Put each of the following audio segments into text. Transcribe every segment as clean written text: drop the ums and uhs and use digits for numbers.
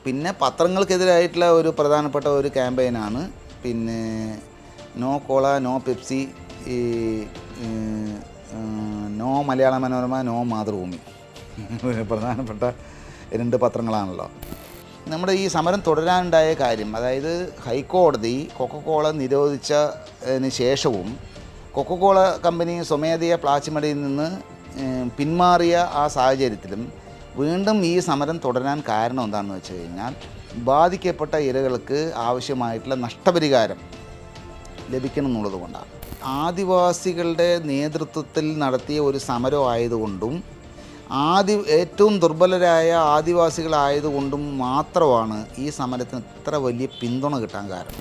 പിന്നെ പത്രങ്ങൾക്കെതിരായിട്ടുള്ള ഒരു പ്രധാനപ്പെട്ട ഒരു ക്യാമ്പയിനാണ് പിന്നെ നോ കോള, നോ പെപ്സി, ഈ നോ മലയാള മനോരമ, നോ മാതൃഭൂമി. പ്രധാനപ്പെട്ട 2 പത്രങ്ങളാണല്ലോ. നമ്മുടെ ഈ സമരം തുടരാനുണ്ടായ കാര്യം, അതായത് ഹൈക്കോടതി കൊക്കക്കോള നിരോധിച്ചതിന് ശേഷവും കൊക്കക്കോള കമ്പനി സ്വമേധയാ പ്ലാച്ചിമടയിൽ നിന്ന് പിന്മാറിയ ആ സാഹചര്യത്തിലും വീണ്ടും ഈ സമരം തുടരാൻ കാരണം എന്താണെന്ന് വെച്ച് കഴിഞ്ഞാൽ, ബാധിക്കപ്പെട്ട ഇരകൾക്ക് ആവശ്യമായിട്ടുള്ള നഷ്ടപരിഹാരം ലഭിക്കണം എന്നുള്ളത് കൊണ്ടാണ്. ആദിവാസികളുടെ നേതൃത്വത്തിൽ നടത്തിയ ഒരു സമരം ആയതുകൊണ്ടും ഏറ്റവും ദുർബലരായ ആദിവാസികളായതുകൊണ്ടും മാത്രമാണ് ഈ സമരത്തിന് ഇത്ര വലിയ പിന്തുണ കിട്ടാൻ കാരണം.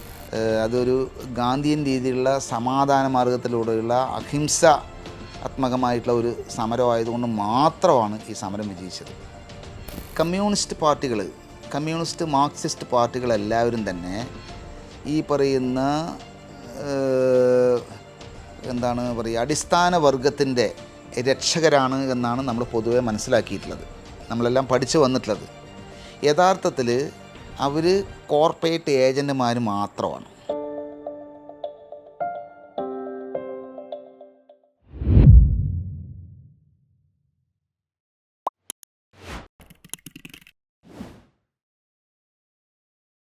അതൊരു ഗാന്ധിയൻ രീതിയിലുള്ള സമാധാന മാർഗത്തിലൂടെയുള്ള അഹിംസാത്മകമായിട്ടുള്ള ഒരു സമരമായതുകൊണ്ട് മാത്രമാണ് ഈ സമരം വിജയിച്ചത്. കമ്മ്യൂണിസ്റ്റ് പാർട്ടികൾ, കമ്മ്യൂണിസ്റ്റ് മാർക്സിസ്റ്റ് പാർട്ടികളെല്ലാവരും തന്നെ ഈ പറയുന്ന എന്താണ് പറയുക, അടിസ്ഥാന വർഗത്തിൻ്റെ രക്ഷകരാണ് എന്നാണ് നമ്മൾ പൊതുവെ മനസ്സിലാക്കിയിട്ടുള്ളത്, നമ്മളെല്ലാം പഠിച്ചു വന്നിട്ടുള്ളത്. യഥാർത്ഥത്തിൽ അവർ കോർപ്പറേറ്റ് ഏജൻറ്റുമാർ മാത്രമാണ്.